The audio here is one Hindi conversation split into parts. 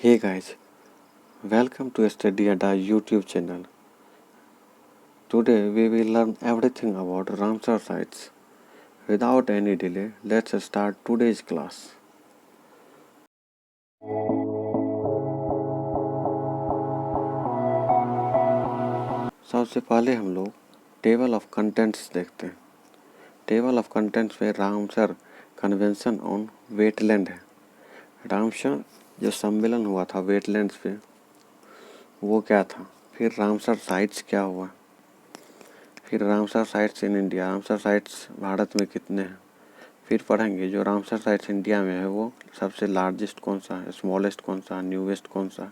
Hey guys, welcome to Study Adda YouTube channel. Today we will learn everything about Ramsar sites. Without any delay, let's start today's class. सबसे पहले हम लोग टेबल ऑफ कंटेंट्स देखते हैं। टेबल ऑफ कंटेंट्स में रामसर कन्वेंशन ऑन वेटलैंड है। रामसर जो सम्मेलन हुआ था वेटलैंड्स पे वो क्या था, फिर रामसर साइट्स क्या हुआ, फिर Ramsar sites in India, Ramsar sites Bharat में कितने हैं, फिर पढ़ेंगे जो रामसर साइट्स इंडिया में है वो सबसे लार्जेस्ट कौन सा है, स्मॉलेस्ट कौन सा, न्यूवेस्ट कौन सा,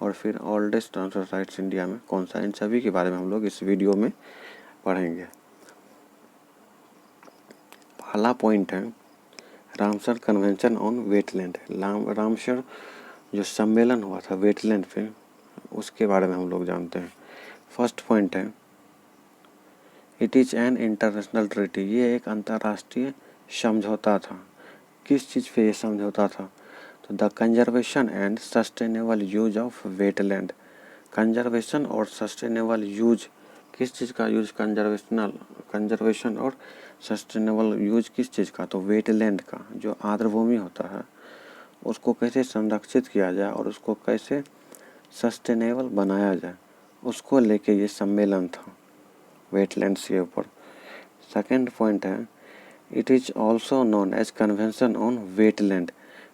और फिर ओल्डेस्ट रामसर साइट्स इंडिया में कौन सा। इन सभी के बारे में हम लोग इस वीडियो में पढ़ेंगे। पहला पॉइंट है Ramsar convention on wetland. Ramsar जो सम्मेलन हुआ था वेटलैंड पे उसके बारे में हम लोग जानते हैं। फर्स्ट पॉइंट है it is an international treaty. ये एक अंतर्राष्ट्रीय समझौता था। किस चीज़ पे ये समझौता था? तो the conservation and sustainable use of wetland. Conservation और सस्टेनेबल यूज, किस चीज़ का यूज? कंजर्वेशन और सस्टेनेबल यूज किस चीज़ का? तो वेटलैंड का। जो आर्द्रभूमि होता है उसको कैसे संरक्षित किया जाए और उसको कैसे सस्टेनेबल बनाया जाए, उसको लेके ये सम्मेलन था वेटलैंड्स के ऊपर। सेकेंड पॉइंट है it is also known as convention on wetland.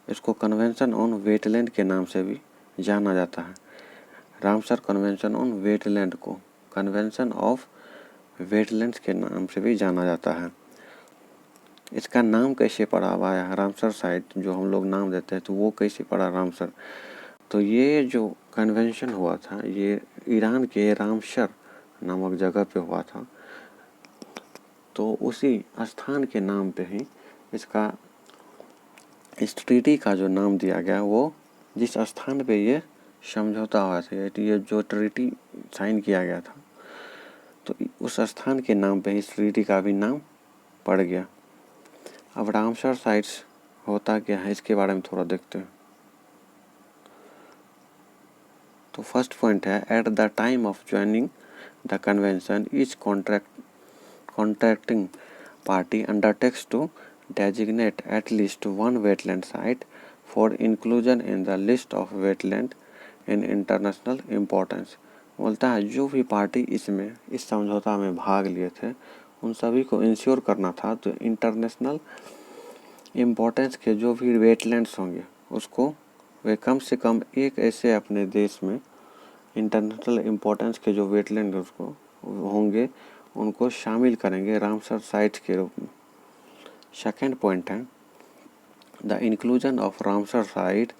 इसको कन्वेंशन ऑन वेटलैंड के नाम से भी जाना जाता है। रामसर कन्वेंशन ऑन वेटलैंड को कन्वेंशन ऑफ वेटलैंड्स के नाम से भी जाना जाता है। इसका नाम कैसे पड़ा हुआ है रामसर साइट, जो हम लोग नाम देते हैं तो वो कैसे पड़ा रामसर? तो ये जो कन्वेंशन हुआ था ये ईरान के रामसर नामक जगह पे हुआ था। तो उसी स्थान के नाम पे ही इसका इस ट्रीटी का जो नाम दिया गया वो जिस स्थान पे ये समझौता हुआ था, ये जो ट्रीटी साइन किया गया था तो उस स्थान के नाम पे इस ट्रीटी का भी नाम पड़ गया। अब रामसर साइट्स होता क्या है इसके बारे में थोड़ा देखते हैं। तो फर्स्ट पॉइंट है at the time of joining the convention each contracting party undertakes to designate at least one wetland site for inclusion in the list of wetland in international importance। बोलता है जो भी पार्टी इसमें इस समझौता में भाग लिए थे उन सभी को इंश्योर करना था तो इंटरनेशनल इम्पोर्टेंस के जो भी वेटलैंड्स होंगे उसको वे कम से कम एक ऐसे अपने देश में इंटरनेशनल इम्पोर्टेंस के जो वेटलैंड उसको होंगे उनको शामिल करेंगे रामसर साइट के रूप में। सेकेंड पॉइंट है the inclusion of Ramsar site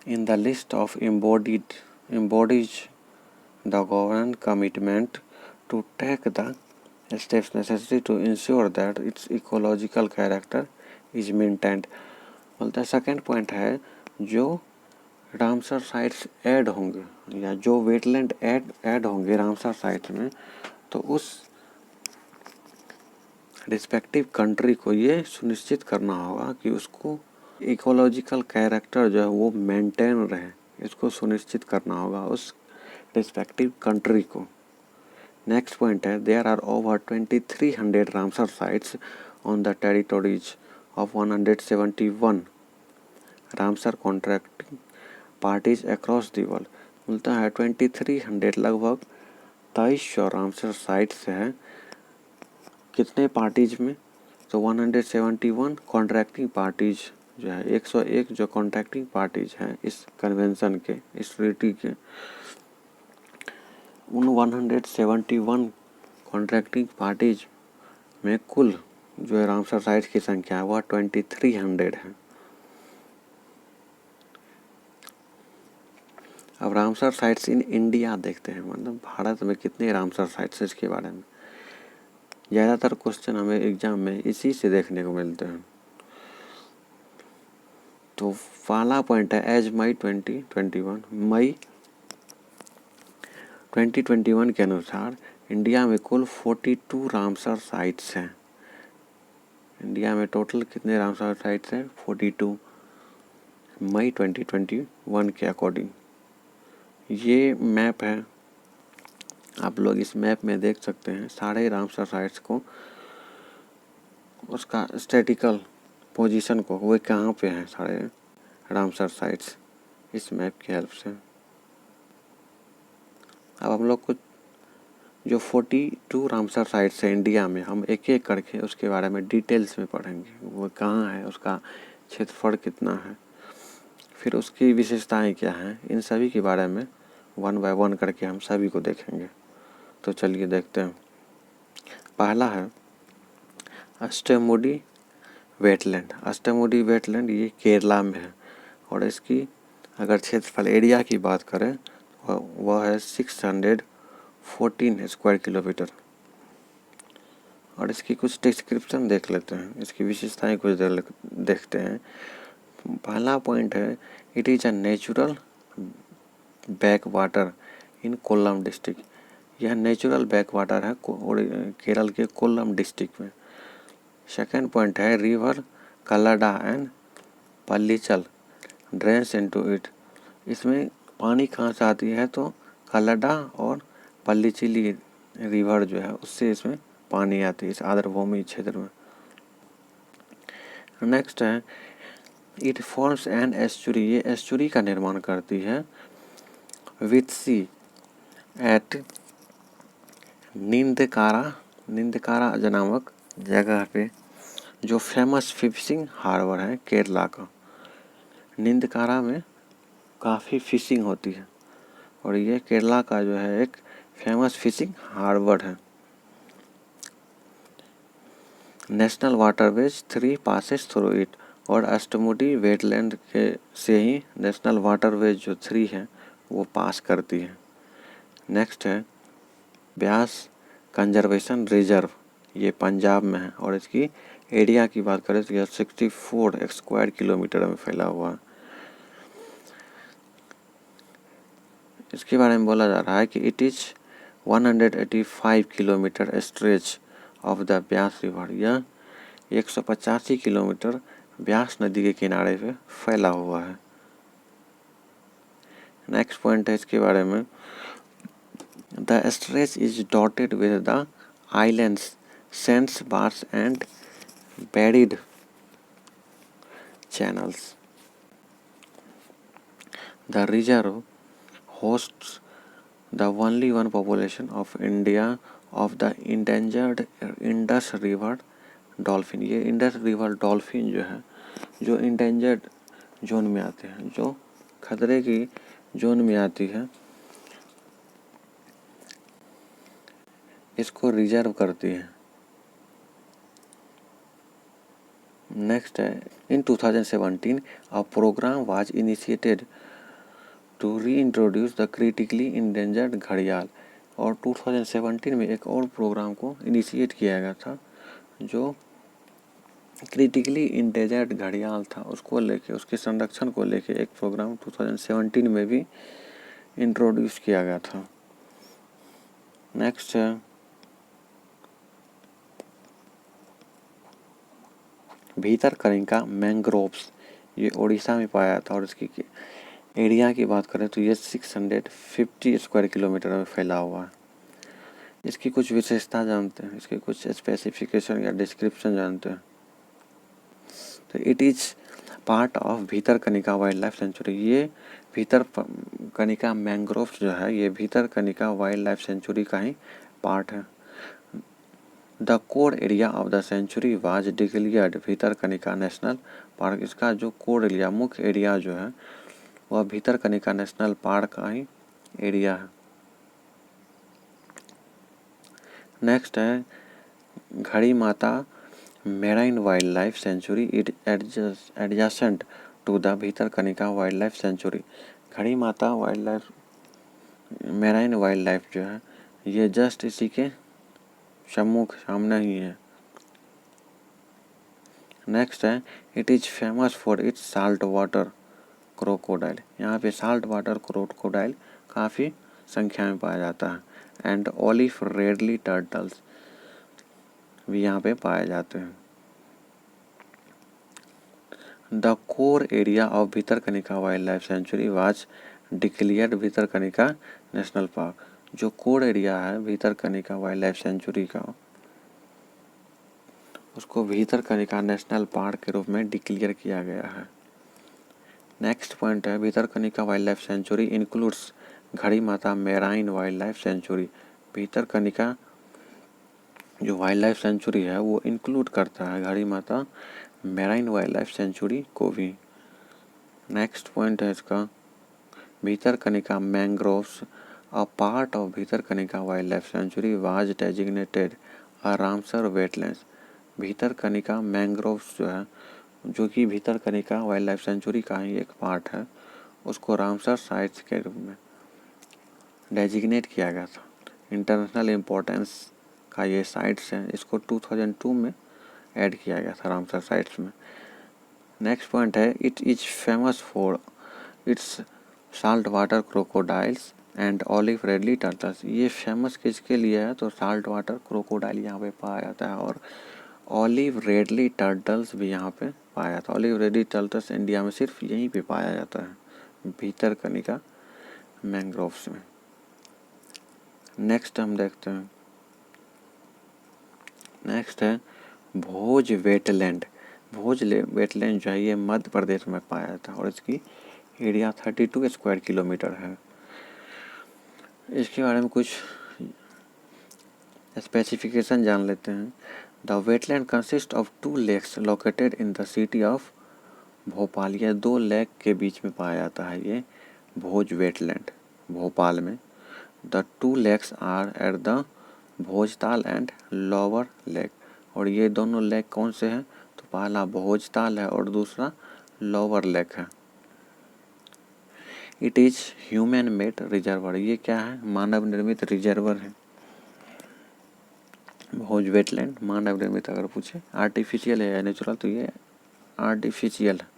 in the list of embodies the government commitment to take the steps necessary to ensure that its ecological character is maintained। बोलता है सेकेंड पॉइंट है जो रामसर साइट्स ऐड होंगे या जो वेटलैंड ऐड होंगे रामसर साइट्स में तो उस रिस्पेक्टिव कंट्री को ये सुनिश्चित करना होगा कि उसको इकोलॉजिकल कैरेक्टर जो है वो मेंटेन रहे, इसको सुनिश्चित करना होगा उस रिस्पेक्टिव कंट्री को। नेक्स्ट पॉइंट है there are over 2300 Ramsar sites on the territories of 171 Ramsar contracting parties across the world. बोलता है 2300 लगभग 2300 रामसर साइट्स है कितने पार्टीज में? तो 171 कॉन्ट्रैक्टिंग पार्टीज जो है 101 जो कॉन्ट्रैक्टिंग पार्टीज हैं इस कन्वेंशन के, इस ट्रीटी के, उन 171 कॉन्ट्रैक्टिंग पार्टीज में कुल जो है रामसर साइट्स की संख्या है वह 2300 है। अब रामसर साइट्स इन इंडिया देखते हैं, मतलब भारत में कितने रामसर साइट्स है इसके बारे में। ज़्यादातर क्वेश्चन हमें एग्जाम में इसी से देखने को मिलते हैं। तो पहला पॉइंट है एज मई 2021 के अनुसार इंडिया में कुल 42 रामसर साइट्स हैं। इंडिया में टोटल कितने रामसर साइट्स हैं? 42। मई 2021 के अकॉर्डिंग। ये मैप है, आप लोग इस मैप में देख सकते हैं सारे रामसर साइट्स को, उसका स्टैटिकल पोजीशन को, वो कहाँ पे हैं सारे रामसर साइट्स, इस मैप की हेल्प से। अब हम लोग को जो 42 रामसर साइट्स है इंडिया में, हम एक एक करके उसके बारे में डिटेल्स में पढ़ेंगे। वो कहाँ है, उसका क्षेत्रफल कितना है, फिर उसकी विशेषताएं क्या हैं, इन सभी के बारे में 1 बाय 1 करके हम सभी को देखेंगे। तो चलिए देखते हैं। पहला है अष्टमुडी वेटलैंड। अष्टमुडी वेटलैंड ये केरला में है, और इसकी अगर क्षेत्रफल एरिया की बात करें वह है 614 स्क्वायर किलोमीटर। और इसकी कुछ डिस्क्रिप्शन देख लेते हैं, इसकी विशेषताएं कुछ देखते हैं। पहला पॉइंट है, it is a natural backwater in Kollam district. यह नेचुरल बैक वाटर है केरल के कोल्लम डिस्ट्रिक्ट में। सेकेंड पॉइंट है, river Kallada and Pallichal drains into it. इसमें पानी कहाँ से आती है, तो कल्लाडा और पल्लीचिली रिवर जो है उससे इसमें पानी आती है इस आर्द्रभूमि क्षेत्र में। नेक्स्ट है, इट फॉर्म्स एन एस्चुरी। ये एस्चुरी का निर्माण करती है विथ सी एट निंदकारा नामक जगह पे, जो फेमस फिशिंग हार्बर है केरला का। निंदकारा में काफ़ी फिशिंग होती है, और ये केरला का जो है एक फेमस फिशिंग हार्बर है। National waterways 3 passes through it. और अष्टमुडी वेटलैंड के से ही नेशनल वाटरवेज जो 3 है वो पास करती है। नेक्स्ट है ब्यास कंजर्वेशन रिजर्व। ये पंजाब में है, और इसकी एरिया की बात करें तो यह 64 स्क्वायर किलोमीटर में फैला हुआ है। इसके बारे में बोला जा रहा है कि it is 185 kilometre stretch of the Beas river. यह 185 किलोमीटर ब्यास नदी के किनारे पे फैला हुआ है। नेक्स्ट पॉइंट है इसके बारे में, the stretch is dotted with the islands, sands bars and braided channels. The reserve hosts the only one population of India of the endangered Indus River dolphin। ये इंडस रिवर डॉल्फिन जो है, जो इंडेंजर्ड जोन में आते हैं, जो खतरे की जोन में आती है, इसको रिजर्व करती है। नेक्स्ट है, in 2017 a programme was initiated to reintroduce the critically endangered घड़ियाल। और 2017 में एक और प्रोग्राम को इनिशिएट किया गया था, जो क्रिटिकली इंडेंजर्ड घड़ियाल था, उसको लेके, उसके संरक्षण को लेके एक प्रोग्राम 2017 में भी इंट्रोड्यूस किया गया था। नेक्स्ट है भीतरकनिका मैंग्रोव्स। ये उड़ीसा में पाया था, और इसकी एरिया की बात करें तो ये 650 स्क्वायर किलोमीटर में फैला हुआ है। इसकी कुछ विशेषता जानते हैं, इसके कुछ स्पेसिफिकेशन या डिस्क्रिप्शन जानते हैं। तो it is part of Bhitarkanika wild life century. ये भीतरकनिका मैंग्रोव जो है, ये भीतरकनिका वाइल्ड लाइफ सेंचुरी का ही पार्ट है। The core area of the sanctuary was declared Bhitarkanika national park. इसका जो कोर एरिया, मुख्य एरिया जो है, वह भीतरकनिका नेशनल पार्क का ही एरिया है। नेक्स्ट है Gahirmatha marine wild life sanctuary, it adjacent to the Bhitarkanika wild life sanctuary. Gahirmatha wild life marine wild life जो है, ये जस्ट इसी के सम्मुख सामने ही है। नेक्स्ट है it is famous for its salt water crocodile. यहाँ पे साल्ट वाटर क्रोकोडाइल काफ़ी संख्या में पाया जाता है, एंड ऑलिव रेडली टर्टल्स भी यहाँ पे पाए जाते हैं। The core area of Bhitarkanika wild life century was declared Bhitarkanika national park. जो कोर एरिया है भितरकनिका वाइल्ड लाइफ सेंचुरी का, उसको भितरकनिका नेशनल पार्क के रूप में डिक्लेयर किया गया है। नेक्स्ट पॉइंट है, Bhitarkanika wild life century includes घड़ी माता marine wild life century. Bhitarkanika जो वाइल्ड लाइफ सेंचुरी है वो इंक्लूड करता है Gahirmatha marine wild life century को भी। नेक्स्ट पॉइंट है इसका, Bhitarkanika mangroves a part of Bhitarkanika wild life century was designated a Ramsar wetlands. Bhitarkanika mangroves जो है, जो कि भितरकनिका वाइल्ड लाइफ सेंचुरी का ही एक पार्ट है, उसको रामसर साइट्स के रूप में डेजिग्नेट किया गया था। इंटरनेशनल इम्पोर्टेंस का ये साइट्स हैं, इसको 2002 में ऐड किया गया था रामसर साइट्स में। नेक्स्ट पॉइंट है, it is famous for its salt water crocodiles and olive ridley turtles. ये फेमस किसके लिए है, तो साल्ट वाटर क्रोकोडाइल यहाँ पे पाया जाता है और ऑलिव रेडली टर्टल्स भी यहाँ पे पाया जाता है। ऑलिव रेडली टर्टल्स इंडिया में सिर्फ यहीं पे पाया जाता है, भितरकनिका मैंग्रोव्स में। नेक्स्ट हम देखते हैं, नेक्स्ट है भोज वेटलैंड। भोज वेटलैंड जो है ये मध्य प्रदेश में पाया जाता है और इसकी एरिया 32 स्क्वायर किलोमीटर है। इसके बारे में कुछ स्पेसिफिकेशन जान लेते हैं। The wetland consist of 2 lakes located in the city of Bhopal. ये 2 लेक के बीच में पाया जाता है ये भोज वेटलैंड, भोपाल में। The 2 lakes are at the Bhojtal and lower lake. और ये दोनों लेक कौन से हैं, तो पहला भोजताल है और दूसरा लोअर लेक है। It is human made reservoir. ये क्या है, मानव निर्मित रिजर्वर है। भोज वेटलैंड मानव निर्मित अगर पूछे, आर्टिफिशियल है या नेचुरल, तो ये आर्टिफिशियल है।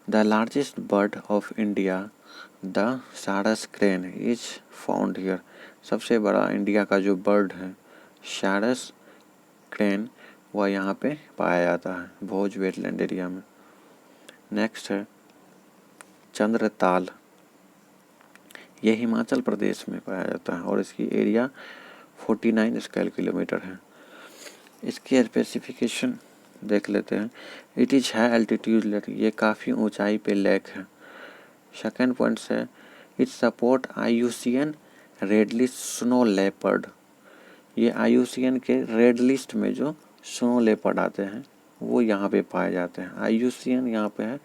The largest bird of India the सारस क्रेन इज फाउंड हियर। सबसे बड़ा इंडिया का जो बर्ड है सारस क्रेन, वह यहाँ पे पाया जाता है भोज वेटलैंड एरिया में। नेक्स्ट है चंद्रताल। ये हिमाचल प्रदेश में पाया जाता है और इसकी एरिया 49 स्क्वायर किलोमीटर है। इसकी स्पेसिफिकेशन देख लेते हैं। It is high altitude lake. ये काफ़ी ऊंचाई पे लेक है। सेकेंड पॉइंट है, it support IUCN red list snow leopard. ये IUCN के रेड लिस्ट में जो स्नो लेपर्ड आते हैं वो यहाँ पे पाए जाते हैं। IUCN यहाँ पे है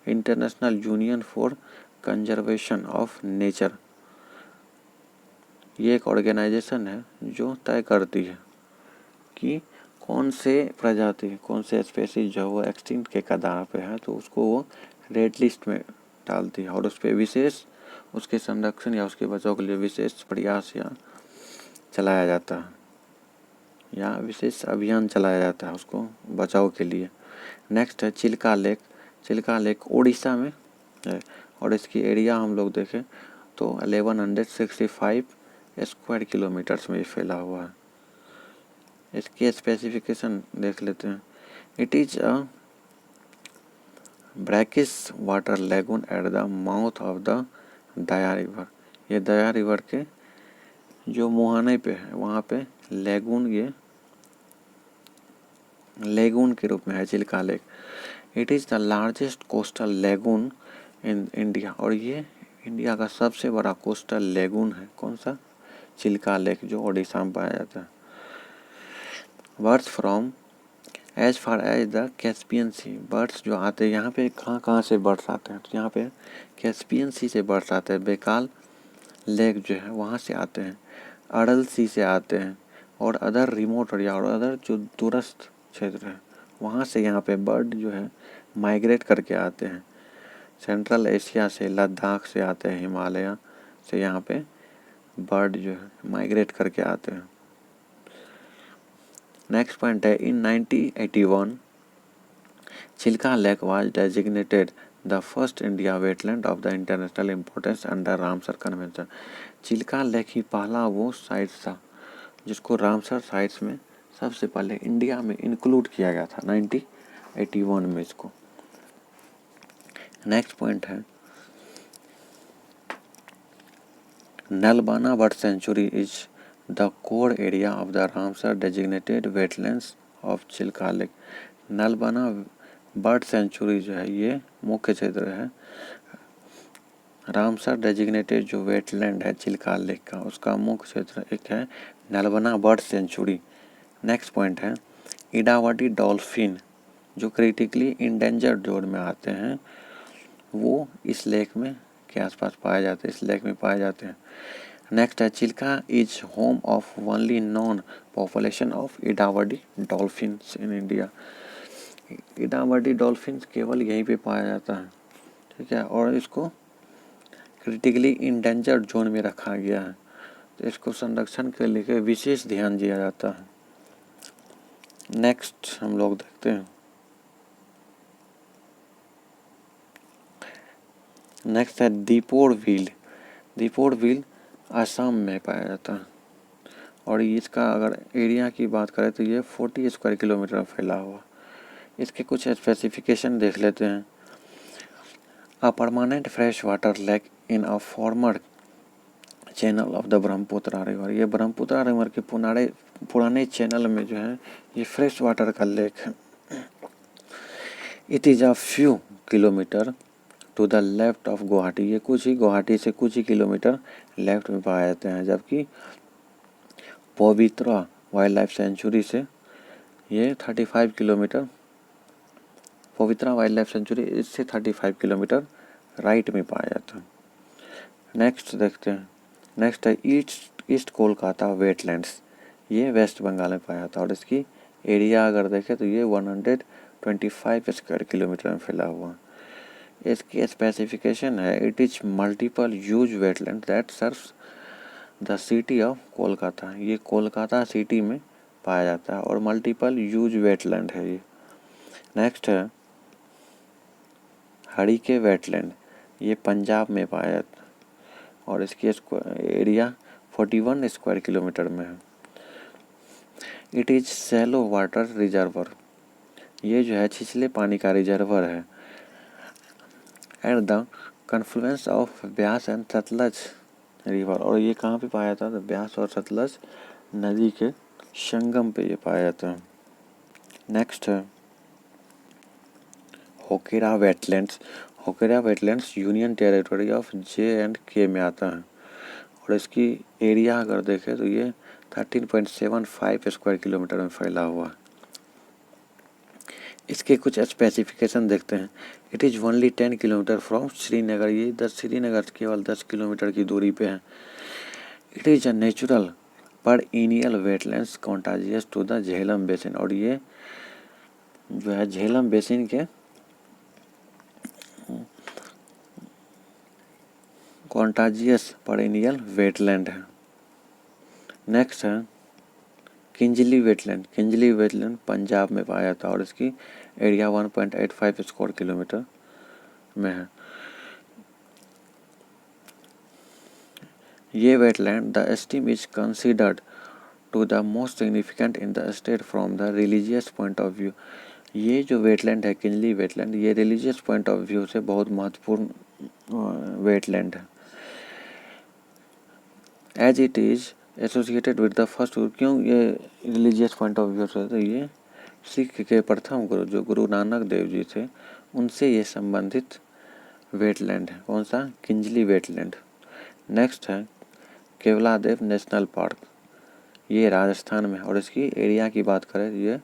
international union for conservation of nature. ये एक ऑर्गेनाइजेशन है जो तय करती है कि कौन से प्रजाति, कौन से स्पेसीज जो वो एक्सटिंक्ट के कगार पे है, तो उसको वो रेड लिस्ट में डालती है और उस पर विशेष उसके संरक्षण या उसके बचाव के लिए विशेष प्रयास या चलाया जाता है या विशेष अभियान चलाया जाता है उसको बचाव के लिए। नेक्स्ट है चिल्का लेक। चिल्का लेक उड़ीसा में है और इसकी एरिया हम लोग देखें तो 1165 स्क्वायर किलोमीटर्स में फैला हुआ है। इसकी स्पेसिफिकेशन देख लेते हैं। It is a brackish water lagoon at the mouth of the Daya river. ये दया रिवर के जो मुहाने पे है वहाँ पे लेगून, ये लेगून के रूप में है Chilika lake. It is the largest coastal lagoon in India. और ये इंडिया का सबसे बड़ा कोस्टल लेगून है। कौन सा, चिल्का लेक, जो ओडिशा में पाया जाता है। Birds from as far as the Caspian sea. Birds जो आते हैं यहाँ पे, कहाँ से बर्ड्स आते हैं, तो यहाँ पे कैस्पियन सी से बर्ड्स आते हैं। बेकाल लेक जो है वहाँ से आते हैं, अड़ल सी से आते हैं और अदर रिमोट एरिया और अदर जो दूरस्थ क्षेत्र है वहाँ से यहाँ पे बर्ड जो है माइग्रेट करके आते हैं। सेंट्रल एशिया से, लद्दाख से आते हैं, हिमालय से यहाँ पे बर्ड जो है माइग्रेट करके आते हैं। नेक्स्ट पॉइंट है, in 1981 Chilika lake was designated the first India wetland of the international importance under Ramsar convention. Chilika lake ही पहला वो साइट था जिसको रामसर साइट्स में सबसे पहले इंडिया में इंक्लूड किया गया था 1981 81 में इसको। नेक्स्ट पॉइंट है Nalabana bird sanctuary is the core area of the Ramsar designated wetlands of Chilika lake. Nalabana bird sanctuary जो है ये मुख्य क्षेत्र है रामसर डेजिग्नेटेड जो वेटलैंड है चिल्का लेक का, उसका मुख्य क्षेत्र एक है नलबना बर्ड सेंचुरी। नेक्स्ट पॉइंट है इडावडी डॉल्फिन जो क्रिटिकली इंडेंजर्ड जोन में आते हैं वो इस लेक में के आसपास पाए जाते हैं, इस लेक में पाए जाते हैं। नेक्स्ट है Chilika is home of only non population of Irrawaddy dolphins in India. Irrawaddy dolphins केवल यहीं पे पाया जाता है, ठीक है, और इसको क्रिटिकली इंडेंजर्ड जोन में रखा गया है, तो इसको संरक्षण के लिए विशेष ध्यान दिया जाता है। नेक्स्ट हम लोग देखते हैं नेक्स्ट है दीपोर व्हील। दीपोर व्हील असम में पाया जाता है और इसका अगर एरिया की बात करें तो ये 40 स्क्वायर किलोमीटर फैला हुआ। इसके कुछ स्पेसिफिकेशन देख लेते हैं। अ permanent fresh water lake in a former channel of the Brahmaputra river. ये ब्रह्मपुत्र रिवर के पुराने चैनल में जो है ये फ्रेश वाटर का लेक है। It is a few kilometre to the left of Guwahati. ये कुछ ही गुवाहाटी से कुछ ही किलोमीटर लेफ्ट में पाए जाते हैं, जबकि पवित्रा वाइल्ड लाइफ सेंचुरी से ये 35 किलोमीटर, पवित्रा वाइल्ड लाइफ सेंचुरी इससे 35 किलोमीटर राइट में पाया जाता है। नेक्स्ट देखते हैं। नेक्स्ट है ईस्ट कोलकाता वेटलैंड्स। ये वेस्ट बंगाल में पाया जाता है और इसकी एरिया अगर देखें तो ये 125 स्क्वायर किलोमीटर में फैला हुआ। इसकी स्पेसिफिकेशन है it is multiple huge wetland that serves the city of Kolkata. ये कोलकाता सिटी में पाया जाता है और मल्टीपल ह्यूज वेटलैंड है ये। नेक्स्ट है हरिके वेटलैंड। ये पंजाब में पाया जाता है और इसकी एरिया 41 स्क्वायर किलोमीटर में है। It is shallow water reservoir. ये जो है छिछले पानी का रिजर्वर है eight the confluence of Beas and Sutlej river. और ये कहाँ पे पाया जाता है? ब्यास और सतलज नदी के संगम पे ये पाया जाता है। नेक्स्ट है Hokera wetlands. Hokera wetlands union territory of J&K में आता है और इसकी एरिया अगर देखें तो ये 13.75 स्क्वायर किलोमीटर में फैला हुआ। इसके कुछ स्पेसिफिकेशन देखते हैं। It is only 10 kilometre from Srinagar. ये श्रीनगर केवल 10 किलोमीटर की दूरी पे है। It is a natural perennial wetlands contagious to the Jhelum basin. और ये जो है झेलम बेसिन के कॉन्टाजियस perennial वेटलैंड है। नेक्स्ट है किंजली वेटलैंड। किंजली वेटलैंड पंजाब में पाया जाता है और इसकी एरिया 1.85 स्क्वायर किलोमीटर में है। ये wetland the esteem is considered to the most significant in the state from the religious point of view. ये जो वेटलैंड है किंजली वेटलैंड ये रिलीजियस पॉइंट ऑफ व्यू से बहुत महत्वपूर्ण वेटलैंड है। As it is associated with the first guru. क्यों ये रिलीजियस पॉइंट ऑफ व्यू से? तो ये सिख के प्रथम गुरु जो गुरु नानक देव जी थे उनसे ये संबंधित वेटलैंड है। कौन सा? किंजली वेटलैंड। नेक्स्ट है केवलादेव नेशनल पार्क। ये राजस्थान में और इसकी एरिया की बात करें तो ये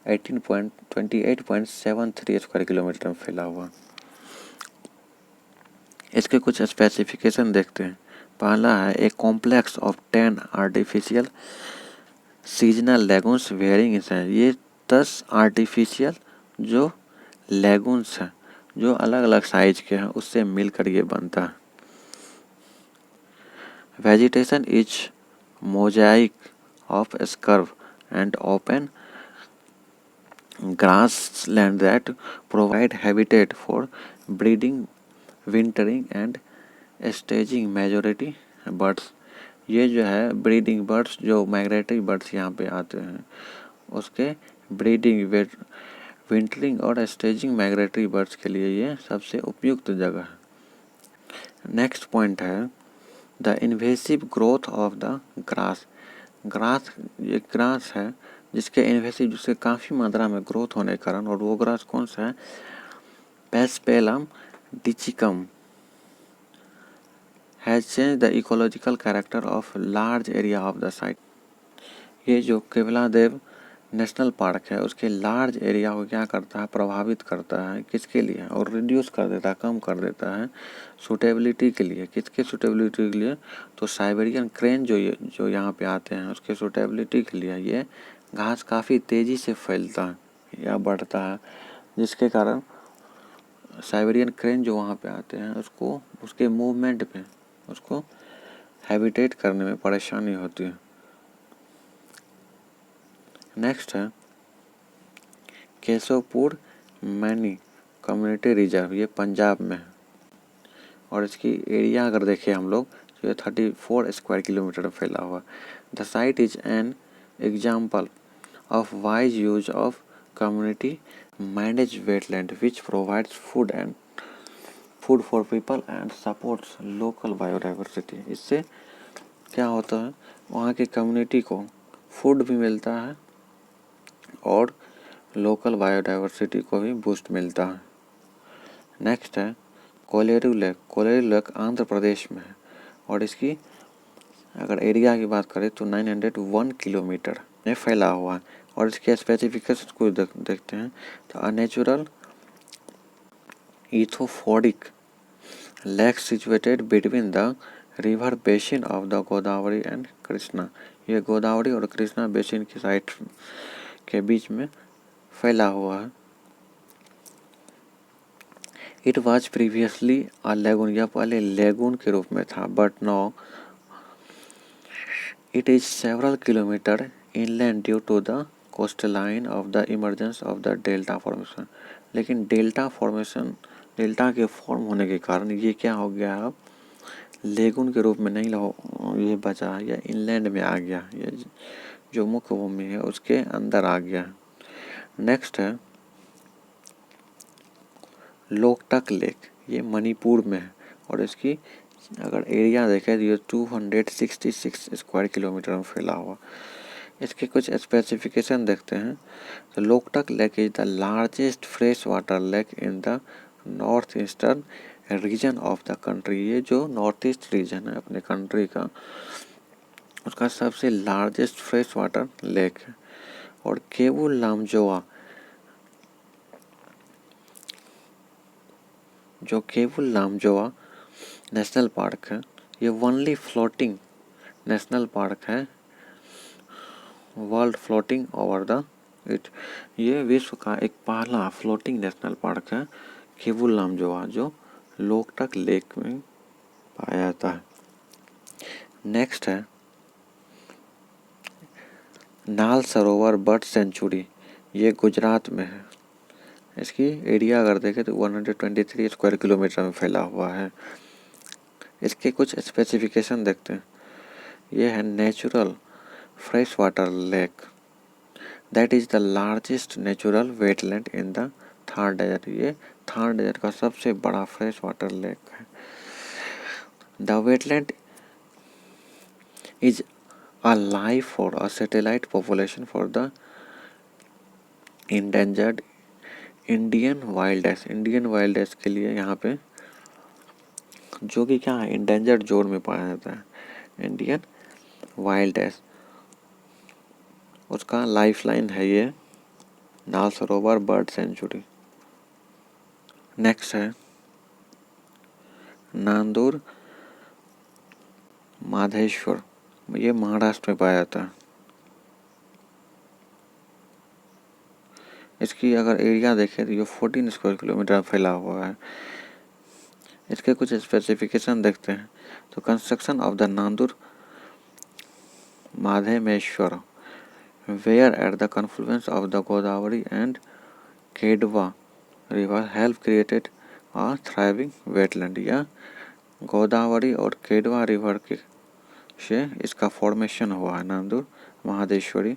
28.73 स्क्वायर किलोमीटर में फैला हुआ। इसके कुछ स्पेसिफिकेशन देखते हैं। पहला है a complex of 10 artificial seasonal lagoons wearing इंसान। ये 10 आर्टिफिशियल जो लेगून्स हैं जो अलग अलग साइज के हैं उससे मिलकर ये बनता है। Vegetation is mosaic of scrub and open grassland that provide habitat for breeding, wintering and staging majority birds। ये जो है ब्रीडिंग बर्ड्स जो माइग्रेटरी बर्ड्स यहाँ पे आते हैं उसके ब्रीडिंग विंटरिंग और स्टेजिंग माइग्रेटरी बर्ड्स के लिए ये सबसे उपयुक्त जगह है। नेक्स्ट पॉइंट है the invasive growth of the grass. Grass ये ग्रास है जिसके इन्वेसिव, जिसके काफ़ी मात्रा में ग्रोथ होने के कारण, और वो ग्रास कौन सा है, Paspalum distichum, has change the ecological character of large area of the site. ये जो केवलादेव नेशनल पार्क है उसके लार्ज एरिया को क्या करता है, प्रभावित करता है, किसके लिए, और रिड्यूस कर देता है, कम कर देता है सूटेबिलिटी के लिए। किसके सूटेबिलिटी के लिए, तो साइबेरियन क्रेन जो यहाँ पे आते हैं उसके सूटेबिलिटी के लिए ये घास काफ़ी तेज़ी से फैलता है या बढ़ता है, जिसके कारण साइबेरियन क्रेन जो वहाँ पे आते हैं उसको, उसके मूवमेंट पे, उसको हैबिटेट करने में परेशानी होती है। नेक्स्ट है केशवपुर मैनी कम्युनिटी रिजर्व, ये पंजाब में है और इसकी एरिया अगर देखें हम लोग तो ये 34 स्क्वायर किलोमीटर में फैला हुआ। The site is an example of wise use of community manage wetland which provides food for people and supports local biodiversity. इससे क्या होता है, वहाँ की कम्युनिटी को फूड भी मिलता है और लोकल बायोडाइवर्सिटी को भी बूस्ट मिलता है। नेक्स्ट है कोलेरू लेक। कोलेरू लेक आंध्र प्रदेश में है और इसकी अगर एरिया की बात करें तो 901 किलोमीटर में फैला हुआ है। और इसके स्पेसिफिकेशन को देखते हैं तो a natural eutrophic lake situated between the river basin of the Godavari and Krishna. ये गोदावरी और कृष्णा बेसिन की साइड के बीच में फैला हुआ है। It was previously a lagoon, यह पहले लेगून के रूप में था, but now it is several kilometre inland due to the coastline of the emergence of the delta formation. लेकिन डेल्टा के फॉर्म होने के कारण ये क्या हो गया, अब लेगून के रूप में नहीं ये बचा, या इनलैंड में आ गया, ये जो मुख्य भूमि है उसके अंदर आ गया। नेक्स्ट है लोकटक लेक, ये मणिपुर में है और इसकी अगर एरिया देखें तो ये 266 स्क्वायर किलोमीटर में फैला हुआ। इसके कुछ स्पेसिफिकेशन देखते हैं तो Loktak lake is the largest fresh water lake in the north eastern region of the country. ये जो नॉर्थ ईस्ट रीजन है अपने कंट्री का, उसका सबसे लार्जेस्ट फ्रेश वाटर लेक है। और केवुल लामजोआ, जो केवुल लामजोआ नेशनल पार्क है, ये ओनली फ्लोटिंग नेशनल पार्क है world floating over the it. ये विश्व का एक पहला फ्लोटिंग नेशनल पार्क है केवुल लामजोआ, जो लोकटक लेक में पाया जाता है। नेक्स्ट है नाल सरोवर बर्ड सेंचुरी, ये गुजरात में है। इसकी एरिया अगर देखें तो 123 स्क्वायर किलोमीटर में फैला हुआ है। इसके कुछ स्पेसिफिकेशन देखते हैं। ये है natural fresh water lake that is the largest natural wetland in the Thar desert. ये थार डेजर्ट का सबसे बड़ा फ्रेश वाटर लेक है। The wetland is a life for a satellite population for the endangered Indian wild ass. Indian wild ass के लिए यहाँ पे, जो कि क्या है, इंडेंजर्ड जोन में पाया जाता है इंडियन वाइल्ड एस, उसका लाइफलाइन है ये नाल सरोवर बर्ड सेंचुरी। नेक्स्ट है नांदूर माधेश्वर, ये महाराष्ट्र में पाया जाता है। इसकी अगर एरिया देखें तो ये 14 स्क्वायर किलोमीटर फैला हुआ है। इसके कुछ स्पेसिफिकेशन देखते हैं तो construction of the Nandur Madhmeshwar weir at the confluence of the Godavari and Kadwa river help created a thriving wetland. या गोदावरी और केडवा रिवर के से इसका फॉर्मेशन हुआ है नांदूर महादेश्वरी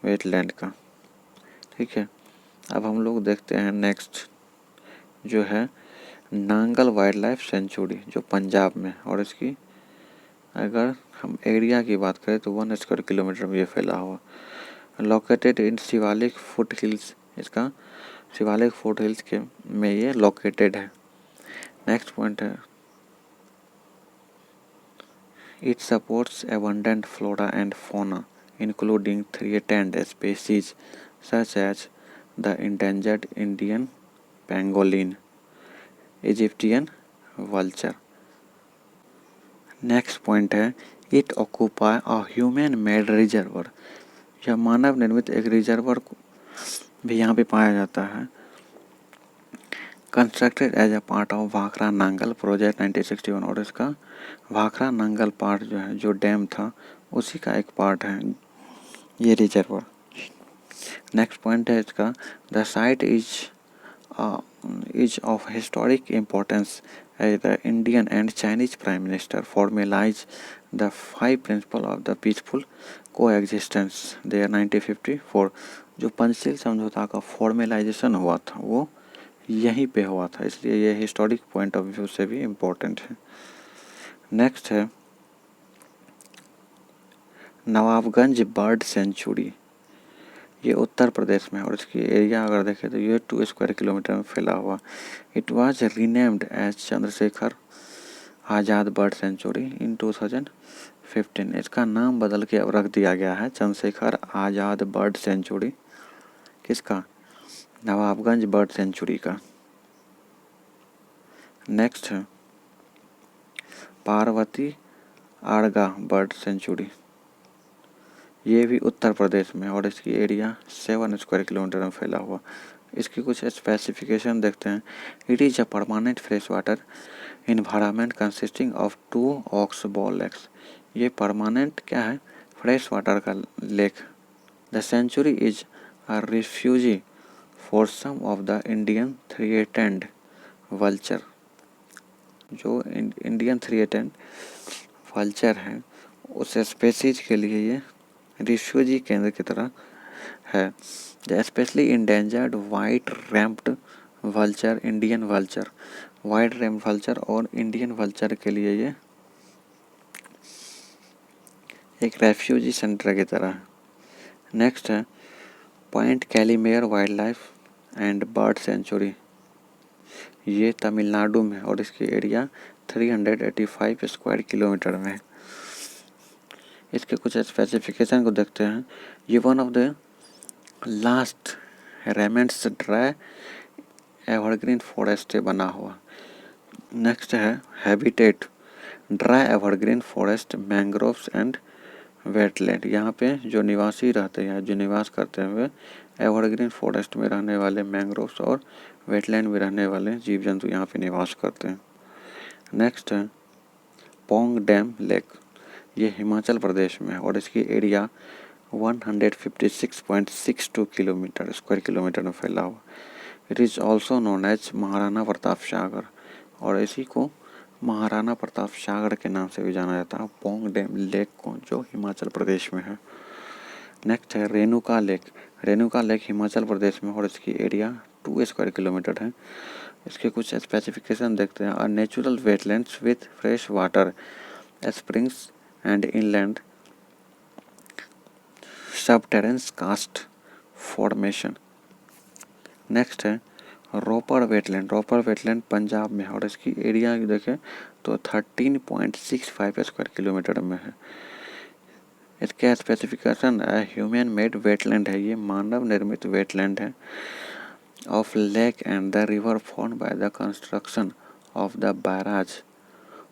वेटलैंड का। ठीक है। अब हम लोग देखते हैं नेक्स्ट जो है नांगल वाइल्ड लाइफ सेंचुरी जो पंजाब में, और इसकी अगर हम एरिया की बात करें तो 1 स्क्वायर किलोमीटर में ये फैला हुआ, located in Shivalik foot hills, इसका शिवालिक फुट हिल्स के में ये लोकेटेड है। नेक्स्ट पॉइंट है it supports abundant flora and fauna including threatened species such as the endangered Indian pangolin, Egyptian vulture। Next point है it occupy a human made reservoir, यह मानव निर्मित एक रिजर्वर भी यहाँ पे पाया जाता है। Constructed as a part of Bhakra Nangal project 1961, और इसका भाखरा नांगल पार्ट जो है, जो डैम था उसी का एक पार्ट है ये रिजर्वर। नेक्स्ट पॉइंट है इसका the site is of historic importance as the Indian and Chinese Prime Minister formalized the 5 principles of the peaceful coexistence there 1954। जो पंचशील समझौता का फॉर्मेलाइजेशन हुआ था वो यहीं पे हुआ था, इसलिए ये हिस्टोरिक पॉइंट ऑफ व्यू से भी इम्पोर्टेंट है। नेक्स्ट है नवाबगंज बर्ड सेंचुरी, ये उत्तर प्रदेश में है और इसकी एरिया अगर देखें तो ये 2 स्क्वायर किलोमीटर में फैला हुआ। It was renamed as Chandrashekhar Azad bird sanctuary in 2015, इसका नाम बदल के अब रख दिया गया है चंद्रशेखर आज़ाद बर्ड सेंचुरी। किसका? नवाबगंज बर्ड सेंचुरी का। नेक्स्ट है पार्वती आड़गा बर्ड सेंचुरी, ये भी उत्तर प्रदेश में और इसकी एरिया 7 स्क्वायर किलोमीटर में फैला हुआ। इसकी कुछ स्पेसिफिकेशन देखते हैं। It is a permanent fresh water environment consisting of 2 ox bow lakes, ये परमानेंट क्या है? फ्रेश वाटर का lake. The sanctuary is a refugee for some of the Indian threatened vulture, जो इंडियन थ्रेटेंड वल्चर है उस स्पेसीज के लिए ये रिफ्यूजी केंद्र की तरह है। The specially endangered white rumped vulture, Indian vulture, white rumped vulture और इंडियन वल्चर के लिए ये एक रेफ्यूजी सेंटर की तरह है। नेक्स्ट है point Calimere wildlife and bird sanctuary, ये तमिलनाडु में और इसकी एरिया 385 स्क्वायर किलोमीटर में है। इसके कुछ स्पेसिफिकेशन को देखते हैं। ये one of the last raiments dry evergreen forest बना हुआ। नेक्स्ट है habitat dry evergreen forest mangroves and wetland, यहाँ पे जो निवासी रहते हैं, जो निवास करते हैं वे एवरग्रीन फॉरेस्ट में रहने वाले मैंग्रोव्स और वेटलैंड में रहने वाले जीव जंतु यहाँ पे निवास करते हैं। नेक्स्ट है पोंग डैम लेक, ये हिमाचल प्रदेश में है और इसकी एरिया 156.62 किलोमीटर स्क्वायर किलोमीटर में फैला हुआ। It is also known as Maharana Pratap Sagar, और इसी को महाराणा प्रताप सागर के नाम से भी जाना जाता है पोंग डैम लेक को, जो हिमाचल प्रदेश में है। नेक्स्ट है रेणुका लेक, रेणुका लेक हिमाचल प्रदेश में और इसकी एरिया 2 स्क्वायर किलोमीटर है। इसके कुछ स्पेसिफिकेशन देखते हैं। Natural wetlands with freshwater springs and inland subterranean karst formation. Next है रोपर वेटलैंड, रोपर वेटलैंड पंजाब में है और इसकी एरिया देखें तो 13.65 स्क्वायर किलोमीटर में है। इसके स्पेसिफिकेशन ह्यूमन मेड वेटलैंड है, ये मानव निर्मित वेटलैंड है of lake and the river formed by the construction of the barrage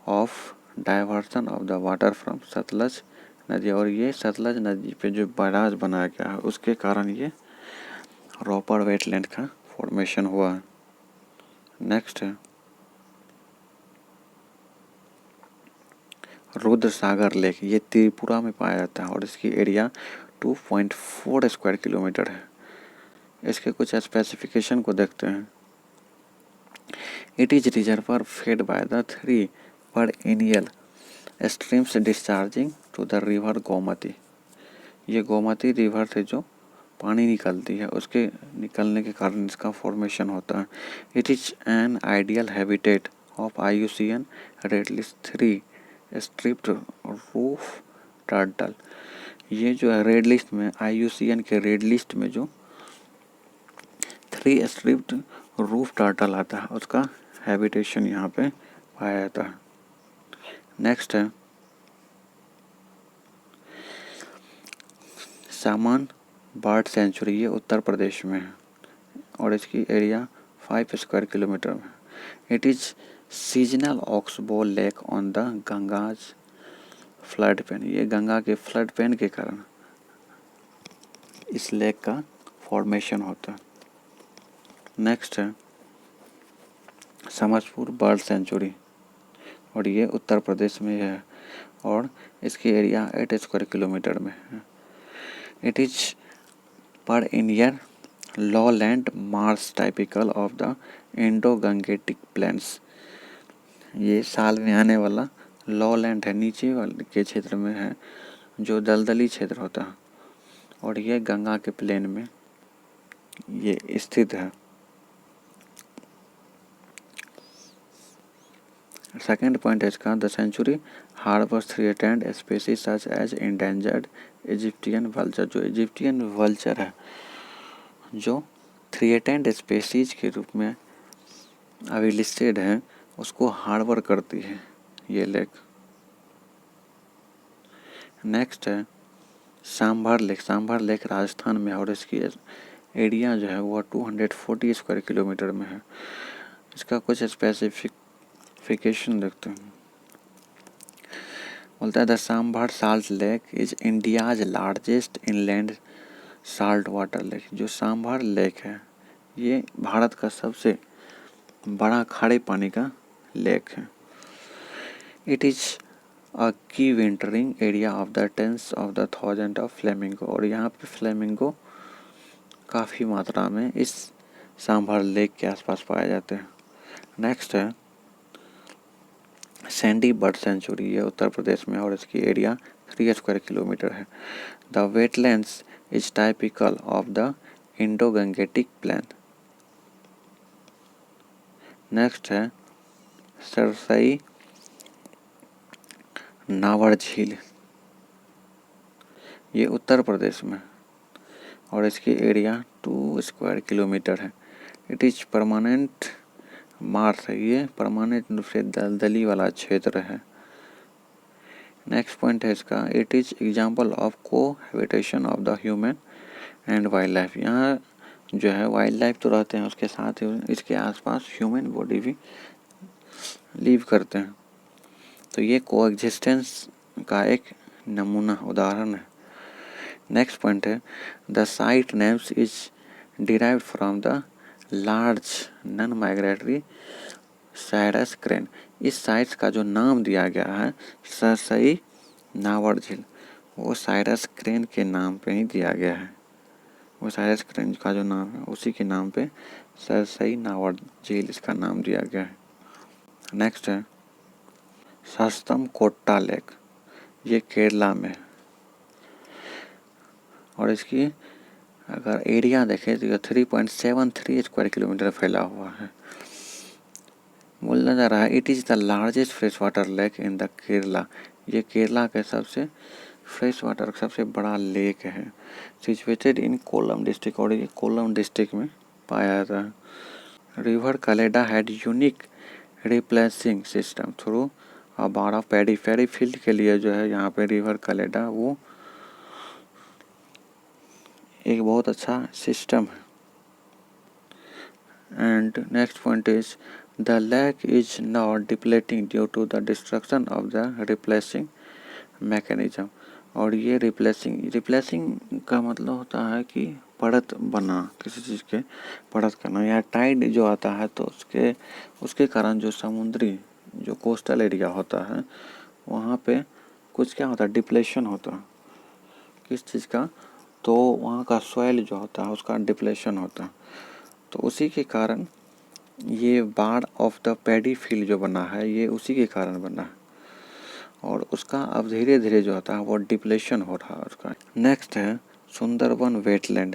of diversion of the water from Sutlej नदी, और ये सतलज नदी पे जो बैराज बनाया गया है उसके कारण ये रोपर वेटलैंड का फॉर्मेशन हुआ है। नेक्स्ट है रुद्र सागर लेक, ये त्रिपुरा में पाया जाता है और इसकी एरिया 2.4 स्क्वायर किलोमीटर है। इसके कुछ स्पेसिफिकेशन को देखते हैं। It is reservoir fed by the 3 perennial streams discharging to the river Gomti, ये गोमती रिवर से जो पानी निकलती है, उसके निकलने के कारण इसका फॉर्मेशन होता है। It is an ideal habitat of IUCN red list 3 striped roof turtle. ये जो है रेड लिस्ट में, IUCN के रेड लिस्ट में जो 3 स्ट्रिप्ड रूफ टर्टल आता है उसका हैबिटेशन यहाँ पे पाया जाता है। नेक्स्ट है सामान बर्ड सेंचुरी। ये उत्तर प्रदेश में है और इसकी एरिया 5 स्क्वायर किलोमीटर में। It is seasonal oxbow lake on the Ganges flood plain. ये गंगा के फ्लड पेन के कारण इस लेक का फॉर्मेशन होता है। नेक्स्ट है समझपुर बर्ड सेंचुरी और ये उत्तर प्रदेश में है और इसकी एरिया 8 स्क्वायर किलोमीटर में है। It is perennial lowland marsh typical of the Indo Gangetic plains. ये साल में आने वाला लॉलैंड है, नीचे वाले के क्षेत्र में है जो दलदली क्षेत्र होता है और ये गंगा के प्लेन में ये स्थित है। सेकेंड पॉइंट है इसका, the sanctuary harbours threatened species such as endangered Egyptian vulture. जो इजिप्टियन वल्चर है जो थ्रेटेंड स्पीशीज के रूप में अभी लिस्टेड है, उसको हार्बर करती है ये लेक। नेक्स्ट है सांभर लेक। सांभर लेक राजस्थान में है और इसकी एरिया जो है वो 240 स्क्वायर किलोमीटर में है। इसका कुछ स्पेसिफिकेशन देखते हैं। बोलता है the sambar salt lake is India's largest inland salt water lake. जो सांभर लेक है ये भारत का सबसे बड़ा खारे पानी का लेक है। It is a key wintering area of the tens of the thousand of flamingo. और यहाँ पे फ्लेमिंगो काफ़ी मात्रा में इस सांभर लेक के आसपास पाए जाते हैं। नेक्स्ट है सैंडी बर्ड सेंचुरी। ये उत्तर प्रदेश में और इसकी एरिया 3 स्क्वायर किलोमीटर है। The wetlands is typical of the Indo Gangetic plain. Next है सरसई नावर झील। ये उत्तर प्रदेश में और इसकी एरिया 2 स्क्वायर किलोमीटर है। इट इज परमानेंट मार्श है, ये परमानेंट रूप से दलदली वाला क्षेत्र है। नेक्स्ट पॉइंट है इसका, इट इज एग्जाम्पल ऑफ को habitation of the human and wild life. यहाँ जो है वाइल्ड लाइफ तो रहते हैं, उसके साथ ही इसके आसपास ह्यूमन बॉडी भी लीव करते हैं। तो ये कोएग्जिस्टेंस का एक नमूना उदाहरण है। नेक्स्ट पॉइंट है the site names is derived from the large non migratory Cyrus crane. इस साइट्स का जो नाम दिया गया है सरसई नावर झील, वो साइरस क्रेन के नाम पे ही दिया गया है। वो साइरस क्रेन का जो नाम है उसी के नाम पे सरसई नावर झील इसका नाम दिया गया है। नेक्स्ट है सस्तम कोट्टा लेक। ये केरला में और इसकी अगर एरिया देखें तो 3.73 स्क्वायर किलोमीटर फैला हुआ है। बोला जा रहा है it is the largest fresh water lake in the Kerala. ये केरला के सबसे फ्रेश वाटर सबसे बड़ा लेक है। सिचुएटेड इन कोल्लम डिस्ट्रिक्ट और ये कोल्लम डिस्ट्रिक्ट में पाया जाता है। River Kallada had unique replacing system through a bar of paddy field के लिए जो है यहाँ पे रिवर कलेडा वो एक बहुत अच्छा सिस्टम है। And next point is the lake is not depleting due to the destruction of the replacing mechanism. और ये रिप्लेसिंग का मतलब होता है कि परत बना, किसी चीज़ के परत करना। या टाइड जो आता है तो उसके कारण जो समुद्री जो कोस्टल एरिया होता है वहाँ पे कुछ क्या होता है, डिप्लेशन होता है किस चीज़ का, तो वहाँ का सॉइल जो होता है उसका डिप्लेशन होता है। तो उसी के कारण ये बार ऑफ द पैडी फील्ड जो बना है ये उसी के कारण बना है और उसका अब धीरे धीरे जो होता है वो डिप्लेशन हो रहा है उसका। नेक्स्ट है सुंदरबन वेटलैंड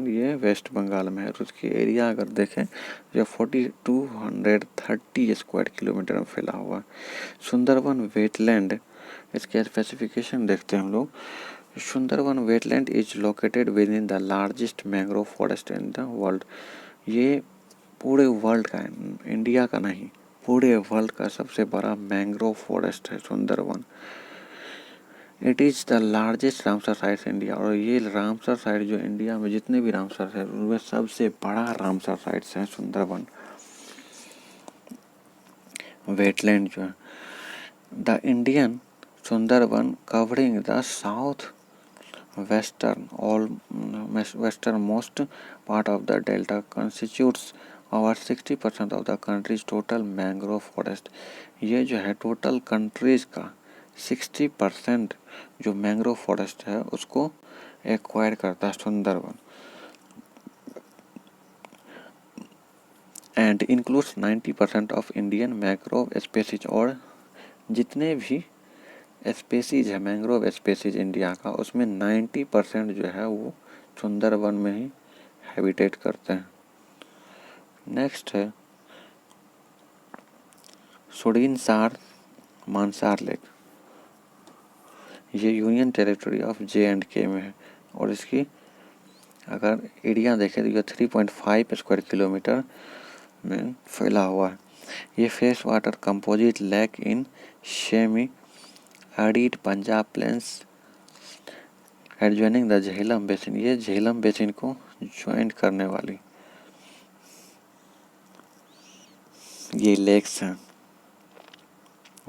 ये वेस्ट बंगाल में है। तो उसकी एरिया अगर देखें जो 4230 स्क्वायर किलोमीटर में फैला हुआ है। सुंदरबन वेटलैंड, इसके स्पेसिफिकेशन देखते हैं हम लोग। Sundarban wetland is located with in the largest mangrove forest in the world. ये पूरे वर्ल्ड का है, इंडिया का नहीं, पूरे वर्ल्ड का सबसे बड़ा मैंग्रोव फॉरेस्ट है Sundarban. It is the largest Ramsar sites India. और ये रामसर साइट जो इंडिया में जितने भी रामसर है उनमें सबसे बड़ा रामसर साइट्स है सुंदरबन वेटलैंड जो है। The Indian Sundarban covering the south western most part of the delta constitutes over 60% of the country's total mangrove forest। ये जो है टोटल कंट्रीज का 60% जो मैंग्रोव फॉरेस्ट है उसको एक्वायर करता है Sundarban. And includes 90% of Indian mangrove species. और जितने भी स्पेसीज है मैंग्रोव स्पेसीज इंडिया का, उसमें 90% जो है वो सुंदरबन में ही हैबिटेट करते हैं। नेक्स्ट है सुडिनसार मानसार लेक। ये यूनियन टेरिटरी ऑफ J&K में है। और इसकी अगर एरिया देखें तो ये 3.5 स्क्वायर किलोमीटर में फैला हुआ है। ये fresh water composite lake in semi arid Punjab plains adjoining the Jhelum basin. ये झेलम बेसिन को ज्वाइन करने वाली ये लेक्स हैं।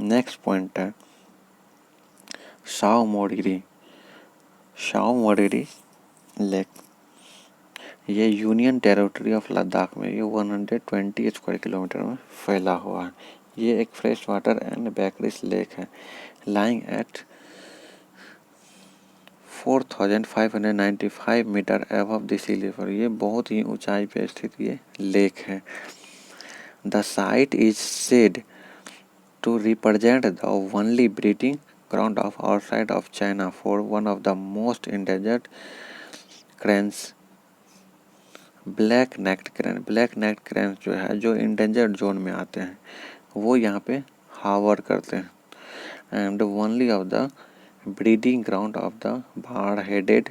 नेक्स्ट पॉइंट है शाओ मोडिरी लेक। ये यूनियन टेरिटरी ऑफ लद्दाख में ये 120 स्क्वायर किलोमीटर में फैला हुआ है। ये एक fresh water and brackish lake है lying at 4595 metre above the sea level. ये बहुत ही ऊंचाई पे स्थित ये लेक है। The site is said to represent the only breeding ground of outside of China for one of the most endangered cranes, black necked crane जो है जो इंडेंजर्ड जोन में आते हैं वो यहाँ पे हावर करते हैं। And only of the breeding ground of the bar headed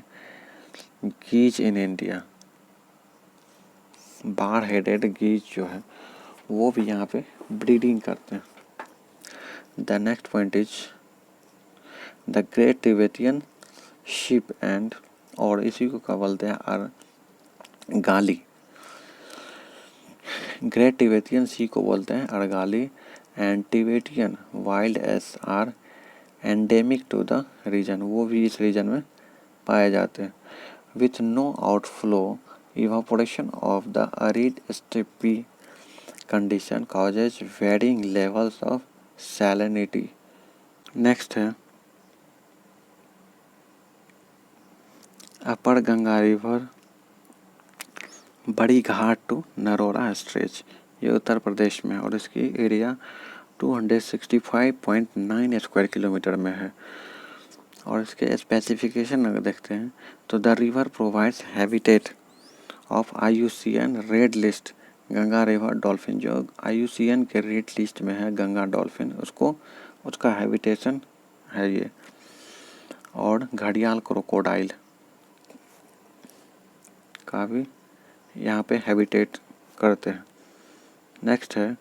geese in India. Bar headed geese जो है वो भी यहाँ पे ब्रीडिंग करते हैं। The next point is the great Tibetan sheep and, और इसी को क्या बोलते हैं अरगाली। ग्रेट टिबेटियन सी को बोलते हैं argali. And Tibetan wild ass are endemic to the region. वो भी इस रीजन में पाए जाते हैं। With no outflow evaporation of the arid steppe condition causes varying levels of salinity. Next है अपर गंगा रिवर बड़ी घाट टू नरोरा स्ट्रेच। ये उत्तर प्रदेश में है और इसकी एरिया 265.9 स्क्वायर किलोमीटर में है। और इसके स्पेसिफिकेशन अगर देखते हैं तो the river provides habitat of IUCN red list Ganga river dolphin. जो IUCN के रेड लिस्ट में है गंगा डॉल्फिन, उसको उसका हैबिटेशन है ये। और घड़ियाल क्रोकोडाइल का भी यहाँ पे हैबिटेट करते हैं। नेक्स्ट है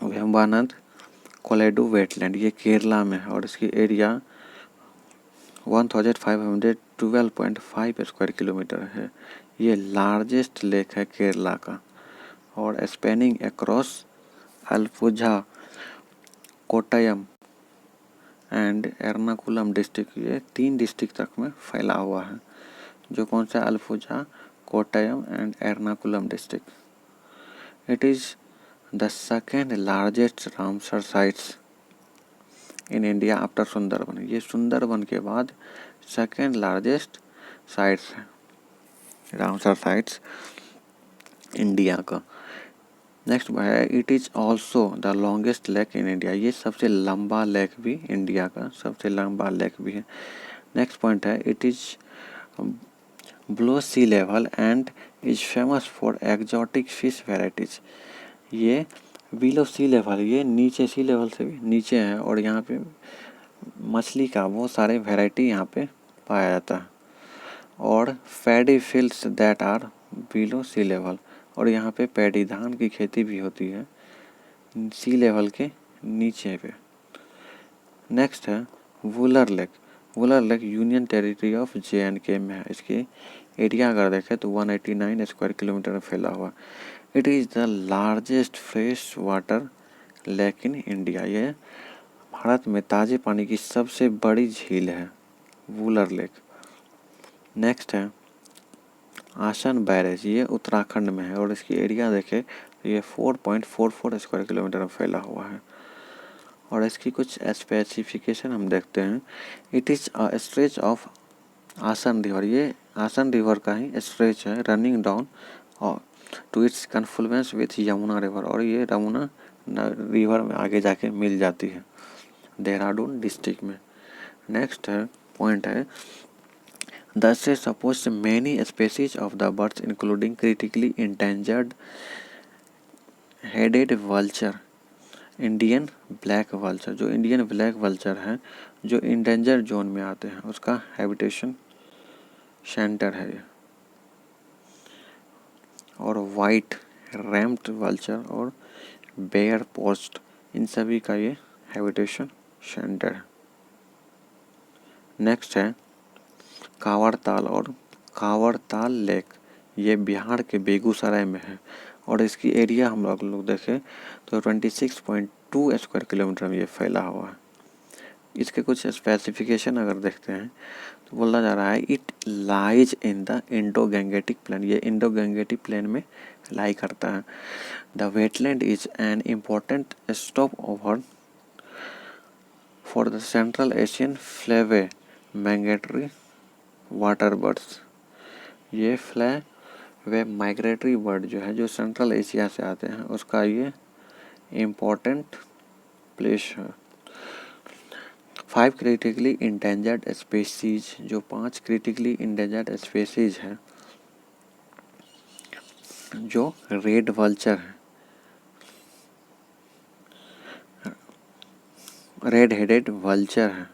वेम्बानाथ कोलेडू वेटलैंड। ये केरला में है और इसकी एरिया 1512.5 स्क्वायर किलोमीटर है। ये लार्जेस्ट लेक है केरला का और spanning across Alappuzha, Kottayam and Ernakulam district. ये 3 डिस्ट्रिक्ट तक में फैला हुआ है। जो कौन सा Alappuzha, Kottayam and Ernakulam district. It is the second largest Ramsar sites in India after Sundarban. ये सुंदरबन के बाद सेकेंड लार्जेस्ट साइट्स है रामसर साइट्स इंडिया का। नेक्स्ट है it is also the longest lake in India. ये सबसे लंबा लेक भी इंडिया का सबसे लंबा लेक भी है। नेक्स्ट पॉइंट है it is below sea level and is famous for exotic fish varieties। ये बिलो सी लेवल, ये नीचे सी लेवल से भी नीचे है और यहाँ पे मछली का बहुत सारे वैरायटी यहाँ पे पाया जाता है। और paddy fields that are below sea level, और यहाँ पे पैडी धान की खेती भी होती है सी लेवल के नीचे पे। नेक्स्ट है Wular lake. Wular lake union territory of JNK में है। इसकी एरिया अगर देखें तो 189 स्क्वायर किलोमीटर में फैला हुआ। It is the largest fresh water lake in India. ये भारत में ताज़े पानी की सबसे बड़ी झील है वुलर लेक। नेक्स्ट है आसन बैरेज। ये उत्तराखंड में है और इसकी एरिया देखें तो ये 4.44 स्क्वायर किलोमीटर में फैला हुआ है। और इसकी कुछ स्पेसिफिकेशन हम देखते हैं। It is a stretch of Asan river. ये आसन रिवर का ही स्ट्रेच है running down to its confluence with Yamuna river, और ये यमुना रिवर में आगे जाके मिल जाती है देहरादून डिस्ट्रिक्ट में। नेक्स्ट है पॉइंट है the state suppose many species of the birds including critically endangered headed vulture, Indian black vulture. जो इंडियन ब्लैक वल्चर है जो इंडेंजर जोन में आते हैं उसका हैबिटेशन सेंटर है ये। और वाइट रैम्ड वल्चर और बेयर पोस्ट, इन सभी का ये हैबिटेशन सेंटर है। नेक्स्ट है कांवरताल और कांवरताल लेक। ये बिहार के बेगूसराय में है और इसकी एरिया हम लोग देखें तो 26.2 स्क्वायर किलोमीटर में ये फैला हुआ है। इसके कुछ स्पेसिफिकेशन अगर देखते हैं तो बोला जा रहा है it lies in the Indo Gangetic plain. ये इंडो गैंगेटिक प्लेन में लाई करता है। The wetland is an important stopover for the central Asian flyway migratory water birds. ये फ्लेवे माइग्रेटरी बर्ड जो है जो सेंट्रल एशिया से आते हैं उसका ये इम्पोर्टेंट प्लेस है। 5 क्रिटिकली इंडेंजर्ड स्पीसीज, जो 5 क्रिटिकली इंडेंजर्ड स्पीसीज है जो रेड वल्चर है, रेड हेडेड वल्चर है,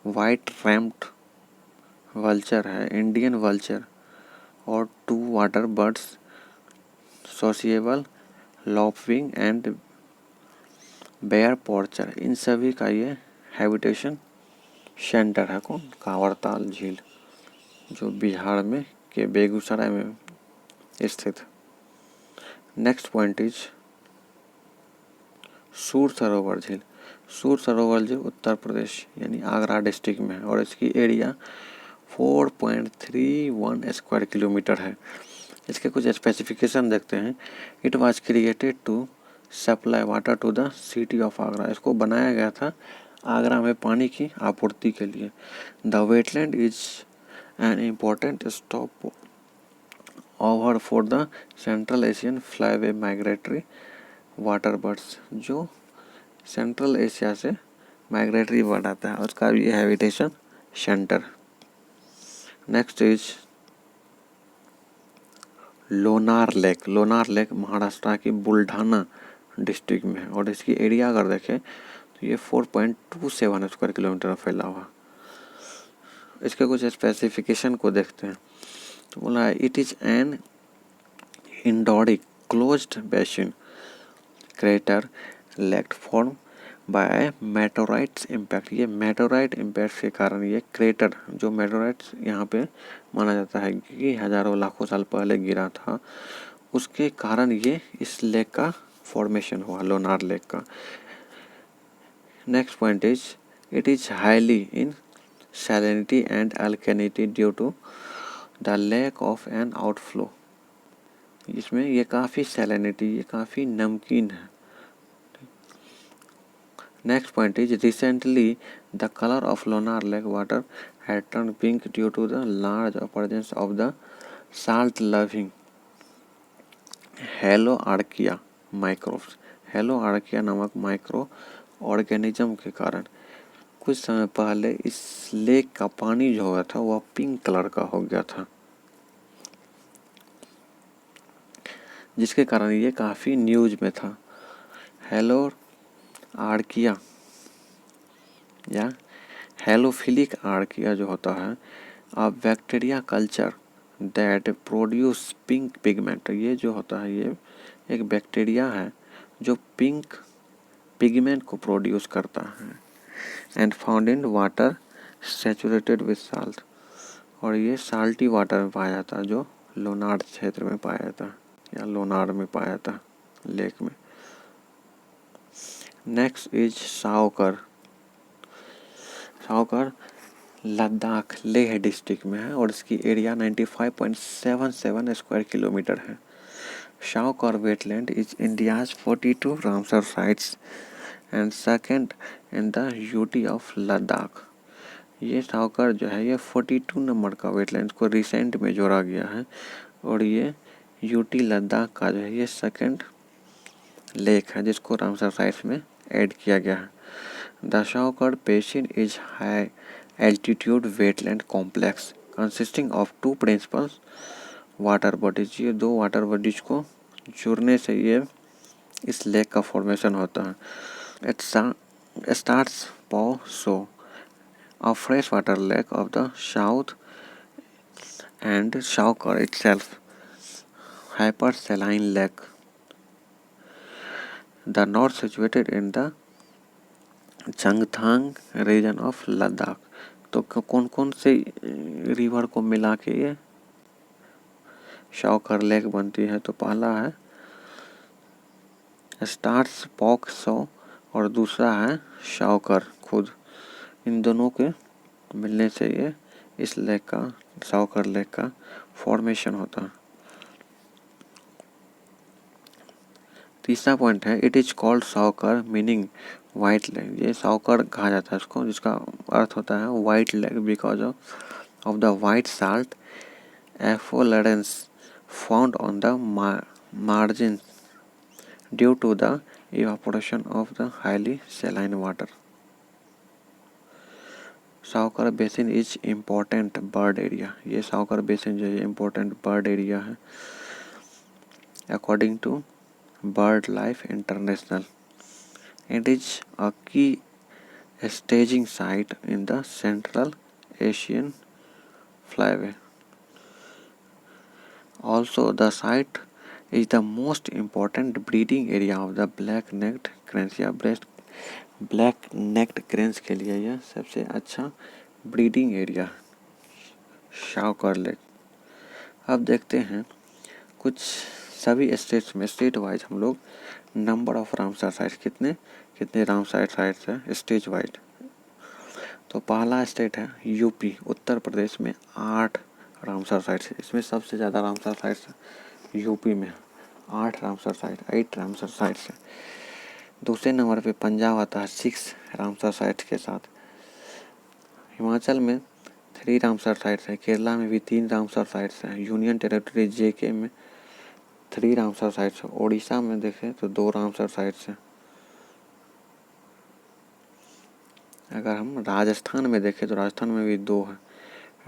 वाइट रैम्ड वल्चर है, इंडियन वल्चर और 2 water birds sociable lapwing and Baer pochard, इन सभी का ये हैबिटेशन सेंटर है। कौन? कांवरताल झील जो बिहार में के बेगूसराय में स्थित। नेक्स्ट पॉइंट इज सूर सरोवर झील। सूर सरोवर झील उत्तर प्रदेश यानी आगरा डिस्ट्रिक्ट में है और इसकी एरिया 4.31 स्क्वायर किलोमीटर है। इसके कुछ स्पेसिफिकेशन देखते हैं। It was created to supply water to the city of Agra. इसको बनाया गया था आगरा में पानी की आपूर्ति के लिए। The wetland is an important stopover for the central Asian flyway migratory water birds. जो सेंट्रल एशिया से माइग्रेटरी बर्ड आता है उसका भी habitation centre. Next is Lonar lake. Lonar lake Maharashtra की बुल्ढाना डिस्ट्रिक्ट में है और इसकी एरिया अगर देखें तो ये 4.27 स्क्वायर किलोमीटर में फैला हुआ। इसके कुछ स्पेसिफिकेशन को देखते हैं तो बोला है it is an endorheic closed basin crater lake form by meteorites impact. ये मेटोराइट इम्पैक्ट के कारण ये क्रेटर, जो मेटोराइट्स यहाँ पे माना जाता है कि हजारों लाखों साल पहले गिरा था, उसके कारण ये इस लेक का फॉर्मेशन हुआ, लोनार लेक का। Next point is it is highly in salinity and alkalinity due to the lack of an outflow। इसमें ये काफ़ी salinity, ये काफ़ी नमकीन है। Next point is recently the colour of Lonar lake water had turned pink due to the large presence of the salt loving haloarchaea microbes. Haloarchaea नामक माइक्रो ऑर्गेनिज्म के कारण कुछ समय पहले इस लेक का पानी जो हुआ था वह पिंक कलर का हो गया था, जिसके कारण ये काफ़ी न्यूज में था। हेलो आर्किया या हेलोफिलिक आर्किया जो होता है a bacteria culture that produce pink pigment, ये जो होता है ये एक बैक्टीरिया है जो पिंक पिगमेंट को प्रोड्यूस करता है। And found in water saturated with salt, और ये साल्टी वाटर में पाया जाता है जो लोनार्ड क्षेत्र में पाया जाता है या लोनार्ड में पाया जाता है लेक में। Next is Savarkar. Savarkar Ladakh Leh district में है और इसकी एरिया 95.77 स्क्वायर किलोमीटर है। Savarkar wetland is India's 42 Ramsar sites and second in the UT of Ladakh. ये सावकर जो है ये 42 नंबर का वेटलैंड को रिसेंट में जोड़ा गया है और ये यूटी लद्दाख का जो है ये सेकंड लेक है जिसको रामसर साइट्स में ऐड किया गया है। The Tsokar basin is high altitude wetland complex consisting of two principal water bodies. ये दो वाटर बॉडीज को जुड़ने से ये इस लेक का फॉर्मेशन होता है। इट स्टार्ट्स पॉसो a freshwater lake of the south and Saukar itself hypersaline lake. The north situated in the Changthang region of Ladakh. तो कौन कौन से रिवर को मिला के ये सावकर लेक बनती है? तो पहला है स्टार्स पॉक्सो और दूसरा है सावकर खुद। इन दोनों के मिलने से ये इस लेक का सावकर लेक का फॉर्मेशन होता है। तीसरा पॉइंट है it is called Savarkar meaning white lake. ये सावकर कहा जाता है इसको, जिसका अर्थ होता है white lake because of the white salt efflorescence found on the margin due to the evaporation of the highly saline water. Tsokar basin is important bird area. ये सावकर बेसिन जो है इम्पोर्टेंट बर्ड एरिया है according to BirdLife international. It is a key staging site in the central Asian flyway. Also the site is the most important breeding area of the black necked क्रेंस या ब्लैक नेक्ड क्रेंस के लिए यह सबसे अच्छा ब्रीडिंग एरिया सावकर लेक। अब देखते हैं कुछ सभी स्टेट्स में स्टेट वाइज हम लोग नंबर ऑफ रामसर साइट्स कितने कितने रामसर साइट्स है स्टेट वाइज। तो पहला स्टेट है यूपी, उत्तर प्रदेश में 8 रामसर साइट्स है। इसमें सबसे ज़्यादा रामसर साइट्स यूपी में 8 रामसर साइट्स है। दूसरे नंबर पे पंजाब आता है 6 रामसर साइट्स के साथ। हिमाचल में 3 रामसर साइट्स है। केरला में भी 3 रामसर साइट्स हैं। यूनियन टेरिटरी जेके में 3 रामसर साइट्स है। उड़ीसा में देखें तो 2 रामसर साइट्स हैं। अगर हम राजस्थान में देखें तो राजस्थान में भी 2 हैं।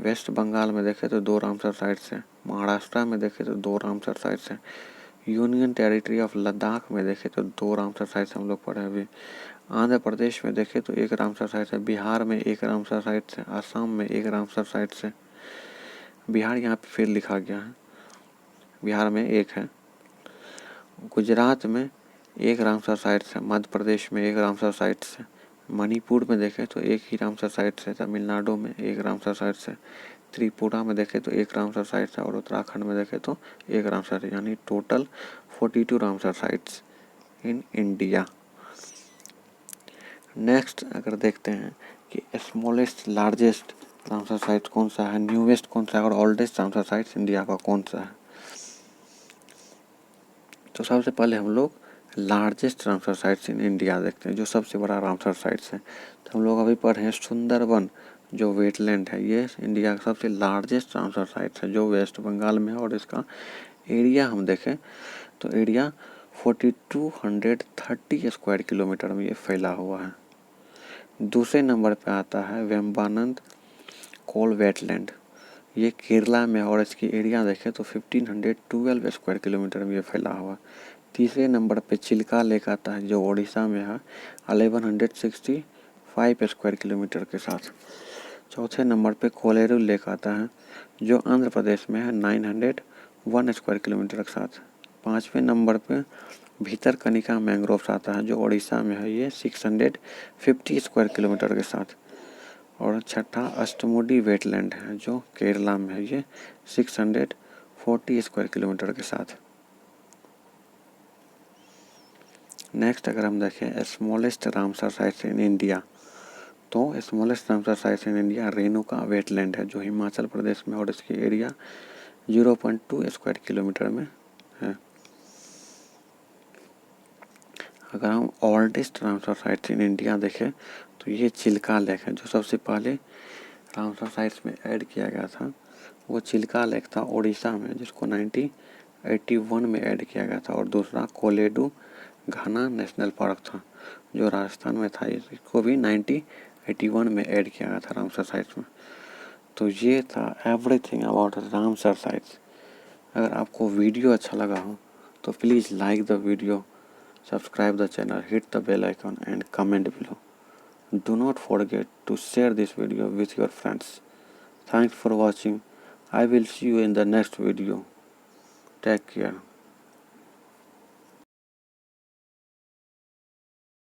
वेस्ट बंगाल में देखें तो 2 रामसर साइट्स हैं। महाराष्ट्र में देखें तो 2 रामसर साइट्स हैं। यूनियन टेरिटरी ऑफ लद्दाख में देखें तो 2 रामसर साइट्स हम लोग पढ़े अभी। आंध्र प्रदेश में देखें तो 1 रामसर साइट है। बिहार में 1 रामसर साइट्स है। असम में 1 रामसर साइट्स है। बिहार यहाँ पे फिर लिखा गया है, बिहार में 1 है। गुजरात में 1 रामसर साइट्स है। मध्य प्रदेश में 1 रामसर साइट्स है। मणिपुर में देखें तो 1 ही रामसर साइट्स है। तमिलनाडु में 1 रामसर साइट्स है। त्रिपुरा में देखें तो 1 रामसर साइट्स है और उत्तराखंड में देखें तो 1 रामसर, यानी total 42 Ramsar sites in India. Next अगर देखते हैं कि स्मॉलेस्ट लार्जेस्ट रामसर साइट कौन सा है, न्यूएस्ट कौन सा है और ओल्डेस्ट रामसर साइट्स इंडिया का कौन सा है। तो सबसे पहले हम लोग largest Ramsar sites in India देखते हैं, जो सबसे बड़ा रामसर साइट्स है। तो हम लोग अभी पढ़े हैं सुंदरबन जो वेटलैंड है, ये इंडिया का सबसे लार्जेस्ट रामसर साइट्स है जो वेस्ट बंगाल में है। और इसका एरिया हम देखें तो एरिया 4230 स्क्वायर किलोमीटर में ये फैला हुआ है। दूसरे नंबर पे आता है वेम्बानंद कोल वेटलैंड, ये केरला में, और इसकी एरिया देखें तो 1512 स्क्वायर किलोमीटर में ये फैला हुआ। तीसरे नंबर पे चिल्का लेक आता है जो ओडिशा में है 1165 स्क्वायर किलोमीटर के साथ। चौथे नंबर पे कोलेरू लेक आता है जो आंध्र प्रदेश में है 901 स्क्वायर किलोमीटर के साथ। पाँचवें नंबर पे भीतरकनिका मैंग्रोव्स आता है जो ओडिशा में है, ये 650 स्क्वायर किलोमीटर के साथ। और छठा अष्टमुडी वेटलैंड है जो केरला में है, ये 640 स्क्वायर किलोमीटर के साथ। नेक्स्ट अगर हम देखें smallest Ramsar sites in India, तो smallest Ramsar sites in India Renuka wetland है जो हिमाचल प्रदेश में, और इसकी एरिया 0.2 स्क्वायर किलोमीटर में है। अगर हम oldest Ramsar sites in India देखें तो ये चिल्का लेक है, जो सबसे पहले रामसर साइट्स में ऐड किया गया था वो चिल्का लेक था ओडिशा में, जिसको 1981 में ऐड किया गया था। और दूसरा कोलेडू घाना नेशनल पार्क था जो राजस्थान में था, इसको भी 1981 में ऐड किया गया था रामसर साइट्स में। तो ये था एवरीथिंग अबाउट रामसर साइट्स। अगर आपको वीडियो अच्छा लगा हो तो please like the video, subscribe the channel, hit the bell icon and comment below. Do not forget to share this video with your friends. Thanks for watching. I will see you in the next video. Take care.